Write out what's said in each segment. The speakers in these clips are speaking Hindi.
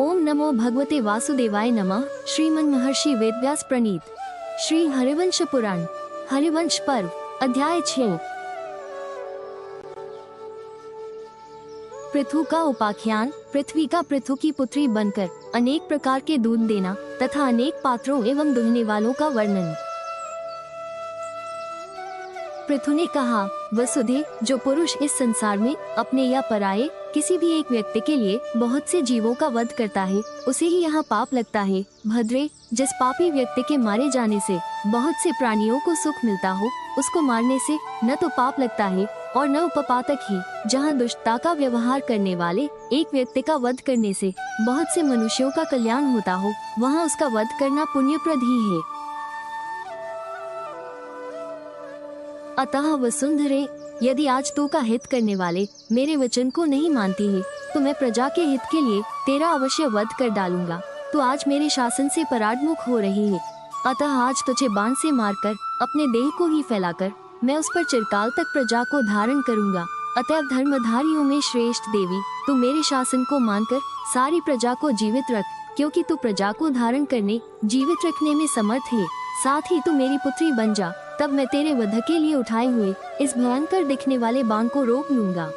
ओम नमो भगवते वासुदेवाय नमः। श्रीमन महर्षि वेदव्यास प्रणीत श्री हरिवंश पुराण हरिवंश पर्व अध्याय 6। पृथु का उपाख्यान। पृथ्वी का पृथु की पुत्री बनकर अनेक प्रकार के दूध देना तथा अनेक पात्रों एवं दुहने वालों का वर्णन। पृथु ने कहा, वसुधे, जो पुरुष इस संसार में अपने या पराये किसी भी एक व्यक्ति के लिए बहुत से जीवों का वध करता है, उसे ही यहाँ पाप लगता है। भद्रे, जिस पापी व्यक्ति के मारे जाने से बहुत से प्राणियों को सुख मिलता हो, उसको मारने से न तो पाप लगता है और न उपपातक ही। जहाँ दुष्टता का व्यवहार करने वाले एक व्यक्ति का वध करने से बहुत से मनुष्यों का कल्याण होता हो, वहाँ उसका वध करना पुण्यप्रद ही है। अतः वसुंधरे, यदि आज तू का हित करने वाले मेरे वचन को नहीं मानती है, तो मैं प्रजा के हित के लिए तेरा अवश्य वध कर डालूंगा। तू आज मेरे शासन से पराडमुख हो रही है, अतः आज तुझे बाण से मारकर अपने देह को ही फैलाकर मैं उस पर चिरकाल तक प्रजा को धारण करूंगा। अतएव धर्मधारियों में श्रेष्ठ देवी, तू मेरे शासन को मानकर सारी प्रजा को जीवित रख, क्योंकि तू प्रजा को धारण करने जीवित रखने में समर्थ है। साथ ही तू मेरी पुत्री बन जा, तब मैं तेरे वध के लिए उठाए हुए इस भयंकर दिखने वाले बाण को रोक लूंगा।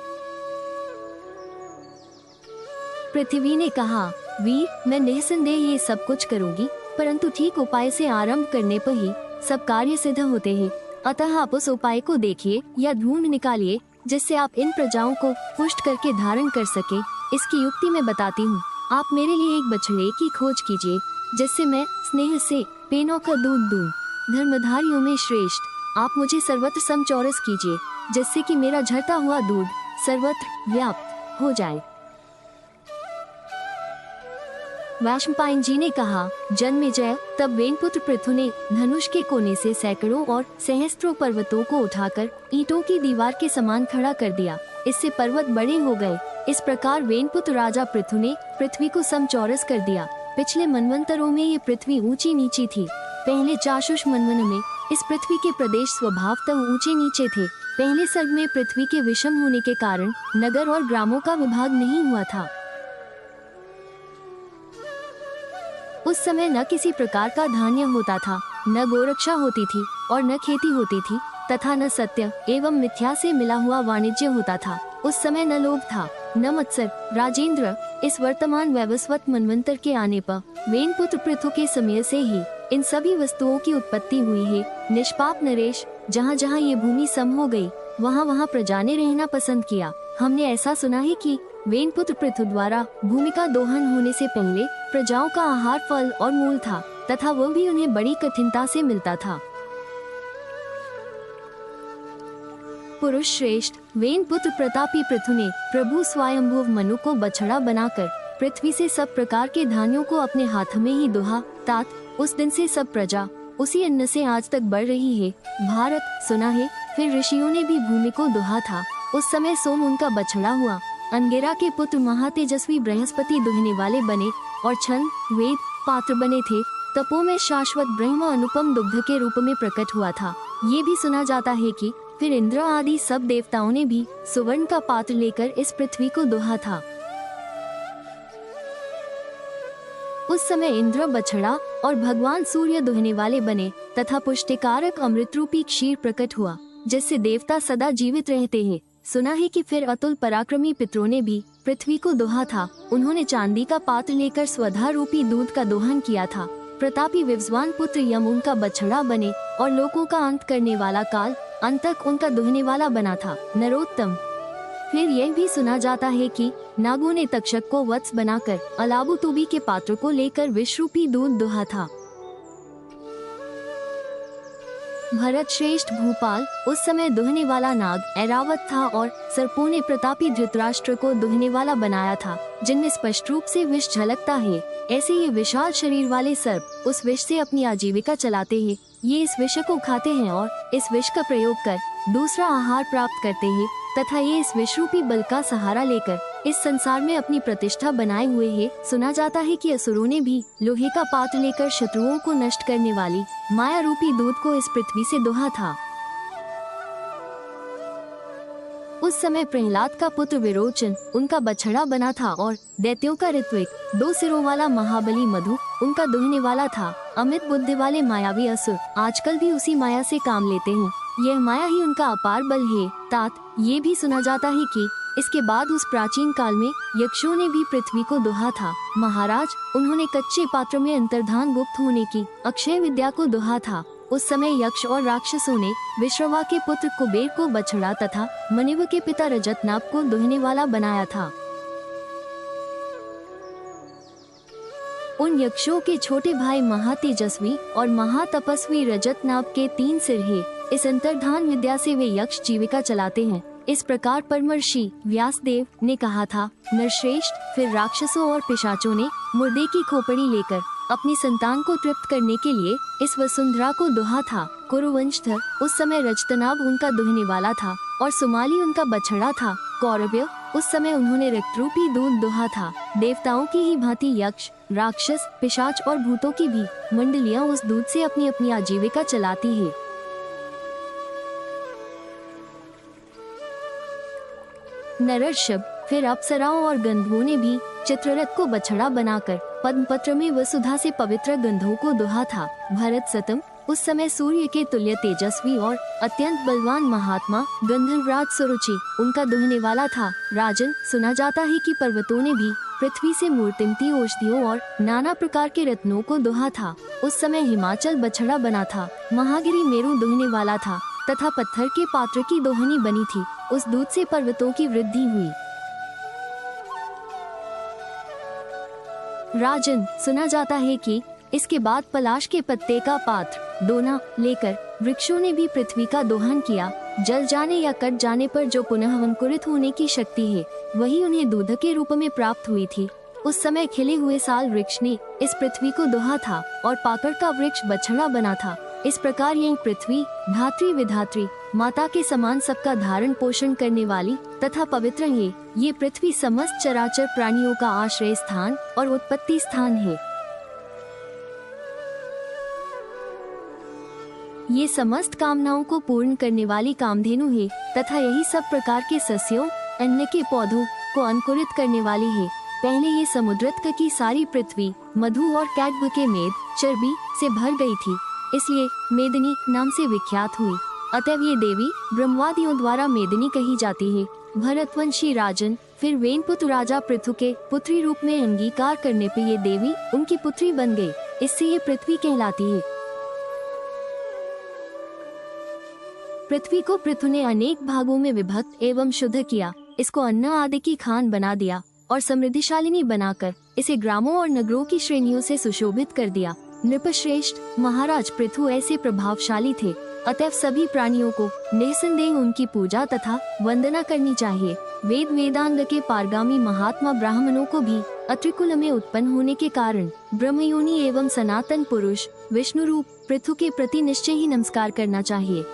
पृथ्वी ने कहा, वीर, मैं निसंदेह ये सब कुछ करूंगी, परंतु ठीक उपाय से आरंभ करने पर ही सब कार्य सिद्ध होते हैं। अतः आप उस उपाय को देखिए या ढूंढ निकालिए जिससे आप इन प्रजाओं को पुष्ट करके धारण कर सके। इसकी युक्ति मैं बताती हूँ। आप मेरे लिए एक बछड़े की खोज कीजिए, जिससे मैं स्नेह से पेनों का दूध दूं। धर्मधारियों में श्रेष्ठ, आप मुझे सर्वत्र समचौरस कीजिए, जिससे कि मेरा झरता हुआ दूध सर्वत्र व्याप्त हो जाए। वैशंपायन जी ने कहा, जन्मेजय, तब वेनपुत्र पृथु ने धनुष के कोने से सैकड़ों और सहस्त्रों पर्वतों को उठाकर ईंटों की दीवार के समान खड़ा कर दिया। इससे पर्वत बड़े हो गए। इस प्रकार वेनपुत्र राजा पृथु ने पृथ्वी को समचौरस कर दिया। पिछले मनवंतरों में ये पृथ्वी ऊंची नीची थी। पहले चाशुष मनवन में इस पृथ्वी के प्रदेश स्वभावतः ऊंचे नीचे थे। पहले सर्ग में पृथ्वी के विषम होने के कारण नगर और ग्रामों का विभाग नहीं हुआ था। उस समय न किसी प्रकार का धान्य होता था, न गोरक्षा होती थी और न खेती होती थी, तथा न सत्य एवं मिथ्या से मिला हुआ वाणिज्य होता था। उस समय न लोभ था, न मत्सर। राजेंद्र, इस वर्तमान वैवस्वत मनवंतर के आने पर वेनपुत्र पृथु के समय से ही इन सभी वस्तुओं की उत्पत्ति हुई है। निष्पाप नरेश, जहाँ जहाँ ये भूमि सम हो गई, वहाँ वहाँ प्रजा ने रहना पसंद किया। हमने ऐसा सुना है कि वेनपुत्र पृथु द्वारा भूमि का दोहन होने से पहले प्रजाओं का आहार फल और मूल था, तथा वो भी उन्हें बड़ी कठिनता से मिलता था। पुरुष श्रेष्ठ, वेनपुत्र प्रतापी पृथु ने प्रभु स्वयंभुव मनु को बछड़ा बनाकर पृथ्वी से सब प्रकार के धान्यों को अपने हाथ में ही दुहा। तात उस दिन से सब प्रजा उसी अन्न से आज तक बढ़ रही है। भारत, सुना है फिर ऋषियों ने भी भूमि को दुहा था। उस समय सोम उनका बछड़ा हुआ। अंगिरा के पुत्र महातेजस्वी बृहस्पति दुहने वाले बने और छंद वेद पात्र बने थे। तपो में शाश्वत ब्रह्म अनुपम दुग्ध के रूप में प्रकट हुआ था। ये भी सुना जाता है कि फिर इंद्र आदि सब देवताओं ने भी सुवर्ण का पात्र लेकर इस पृथ्वी को दुहा था। उस समय इंद्र बछड़ा और भगवान सूर्य दुहने वाले बने तथा पुष्टिकारक अमृत रूपी क्षीर प्रकट हुआ, जिससे देवता सदा जीवित रहते हैं। सुना है कि फिर अतुल पराक्रमी पितरों ने भी पृथ्वी को दुहा था। उन्होंने चांदी का पात्र लेकर स्वधा रूपी दूध का दोहन किया था। प्रतापी विवस्वान पुत्र यम उनका बछड़ा बने और लोकों का अंत करने वाला काल अंतक उनका दुहने वाला बना था, नरोत्तम। फिर यह भी सुना जाता है कि नागों ने तक्षक को वत्स बनाकर अलाबुतुबी के पात्र को लेकर विश्वरूपी दूध दुहा था। भरत श्रेष्ठ भूपाल, उस समय दुहने वाला नाग ऐरावत था और सर्पों ने प्रतापी धृतराष्ट्र को दुहने वाला बनाया था, जिनमें स्पष्ट रूप से विष झलकता है। ऐसे ये विशाल शरीर वाले सर्प उस विष से अपनी आजीविका चलाते हैं। ये इस विष को खाते हैं और इस विष का प्रयोग कर दूसरा आहार प्राप्त करते हैं, तथा ये इस विषरूपी बल का सहारा लेकर इस संसार में अपनी प्रतिष्ठा बनाए हुए हैं। सुना जाता है कि असुरों ने भी लोहे का पात्र लेकर शत्रुओं को नष्ट करने वाली माया रूपी दूध को इस पृथ्वी से दुहा था। उस समय प्रहलाद का पुत्र विरोचन उनका बछड़ा बना था और दैत्यों का ऋत्विक 2 सिरों वाला महाबली मधु उनका दुहने वाला था। अमित बुद्धि वाले मायावी असुर आजकल भी उसी माया से काम लेते हैं। यह माया ही उनका अपार बल है। तात ये भी सुना जाता है कि इसके बाद उस प्राचीन काल में यक्षों ने भी पृथ्वी को दोहा था। महाराज, उन्होंने कच्चे पात्र में अंतर्धान गुप्त होने की अक्षय विद्या को दोहा था। उस समय यक्ष और राक्षसों ने विश्रवा के पुत्र कुबेर को बछड़ा तथा मनिव के पिता रजतनाभ को दोहने वाला बनाया था। उन यक्षों के छोटे भाई महातेजस्वी और महातपस्वी रजतनाभ के 3 सिर हैं। इस अंतर्धान विद्या से वे यक्ष जीविका चलाते हैं। इस प्रकार परमर्षि व्यासदेव ने कहा था। नरश्रेष्ठ, फिर राक्षसों और पिशाचों ने मुर्दे की खोपड़ी लेकर अपनी संतान को तृप्त करने के लिए इस वसुंधरा को दोहा था। कुरुवंशधर उस समय रजतनाभ उनका दुहने वाला था और सुमाली उनका बछड़ा था। कौरव्य उस समय उन्होंने रक्तरूपी दूध दोहा था। देवताओं की ही भांति यक्ष, राक्षस, पिशाच और भूतों की भी मंडलियां उस दूध से अपनी अपनी आजीविका चलाती है। नरर्षभ, फिर अप्सराओं और गंधर्वों ने भी चित्ररथ को बछड़ा बनाकर पद्मपत्र में वसुधा से पवित्र गंधों को दोहा था। भरत सतम उस समय सूर्य के तुल्य तेजस्वी और अत्यंत बलवान महात्मा गंधर्वराज सुरुचि उनका दुहने वाला था। राजन, सुना जाता है कि पर्वतों ने भी पृथ्वी से मूर्तिमती औषधियों और नाना प्रकार के रत्नों को दोहा था। उस समय हिमाचल बछड़ा बना था। महागिरी मेरु दुहने वाला था तथा पत्थर के पात्र की दोहनी बनी थी। उस दूध से पर्वतों की वृद्धि हुई। राजन, सुना जाता है कि इसके बाद पलाश के पत्ते का पात्र दोना लेकर वृक्षों ने भी पृथ्वी का दोहन किया। जल जाने या कट जाने पर जो पुनः अंकुरित होने की शक्ति है वही उन्हें दूध के रूप में प्राप्त हुई थी। उस समय खिले हुए साल वृक्ष ने इस पृथ्वी को दोहा था और पाकड़ का वृक्ष बछड़ा बना था। इस प्रकार यह पृथ्वी धात्री विधात्री माता के समान सबका धारण पोषण करने वाली तथा पवित्र है। ये पृथ्वी समस्त चराचर प्राणियों का आश्रय स्थान और उत्पत्ति स्थान है। ये समस्त कामनाओं को पूर्ण करने वाली कामधेनु है तथा यही सब प्रकार के सस्यों, अन्न के पौधों को अंकुरित करने वाली है। पहले ये समुद्र तक की सारी पृथ्वी मधु और कैटभ के मेद चर्बी से भर गई थी, इसलिए मेदिनी नाम से विख्यात हुई। अतएव ये देवी ब्रह्मवादियों द्वारा मेदिनी कही जाती है। भरतवंशी राजन, फिर वेनपुत्र राजा पृथु के पुत्री रूप में अंगीकार करने पर ये देवी उनकी पुत्री बन गई। इससे ये पृथ्वी कहलाती है। पृथ्वी को पृथु ने अनेक भागों में विभक्त एवं शुद्ध किया। इसको अन्न आदि की खान बना दिया और समृद्धिशालिनी बनाकर इसे ग्रामों और नगरों की श्रेणियों से सुशोभित कर दिया। नृपश्रेष्ठ, महाराज पृथु ऐसे प्रभावशाली थे, अतएव सभी प्राणियों को निसंदेह उनकी पूजा तथा वंदना करनी चाहिए। वेद वेदांग के पारगामी महात्मा ब्राह्मणों को भी अत्रिकुल में उत्पन्न होने के कारण ब्रह्मयोनि एवं सनातन पुरुष विष्णु रूप पृथु के प्रति निश्चय ही नमस्कार करना चाहिए।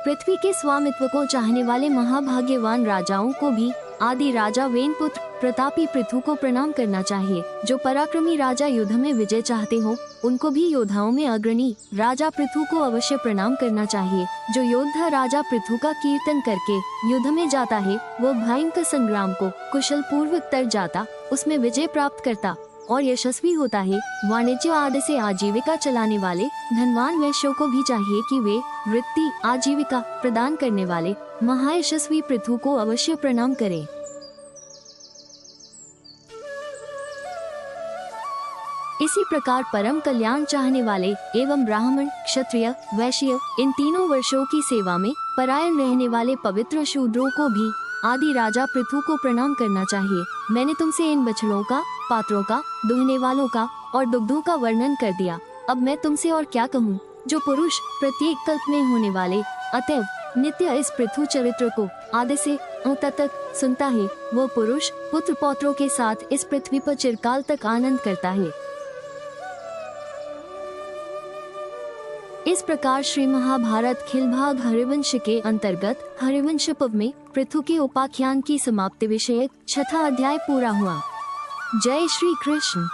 पृथ्वी के स्वामित्व को चाहने वाले महाभाग्यवान राजाओं को भी आदि राजा वेनपुत्र प्रतापी पृथु को प्रणाम करना चाहिए। जो पराक्रमी राजा युद्ध में विजय चाहते हो उनको भी योद्धाओं में अग्रणी राजा पृथु को अवश्य प्रणाम करना चाहिए। जो योद्धा राजा पृथु का कीर्तन करके युद्ध में जाता है वह भयंकर संग्राम को कुशल पूर्वक तर जाता, उसमें विजय प्राप्त करता और यशस्वी होता है। वाणिज्य आदि से आजीविका चलाने वाले धनवान वैश्यों को भी चाहिए कि वे वृत्ति आजीविका प्रदान करने वाले महायशस्वी पृथु को अवश्य प्रणाम करें। इसी प्रकार परम कल्याण चाहने वाले एवं ब्राह्मण, क्षत्रिय, वैश्य इन तीनों वर्षों की सेवा में परायण रहने वाले पवित्र शूद्रों को भी आदि राजा पृथु को प्रणाम करना चाहिए। मैंने तुमसे इन बछड़ों का, पात्रों का, दुहने वालों का और दुग्धों का वर्णन कर दिया। अब मैं तुमसे और क्या कहूँ। जो पुरुष प्रत्येक कल्प में होने वाले अतएव नित्य इस पृथु चरित्र को आदि से अंत तक सुनता है वह पुरुष पुत्र पौत्रों के साथ इस पृथ्वी पर चिरकाल तक आनंद करता है। इस प्रकार श्री महाभारत खिल भाग हरिवंश के अंतर्गत हरिवंश पर्व में पृथु के उपाख्यान की समाप्ति विषयक 6वां अध्याय पूरा हुआ। जय श्री कृष्ण।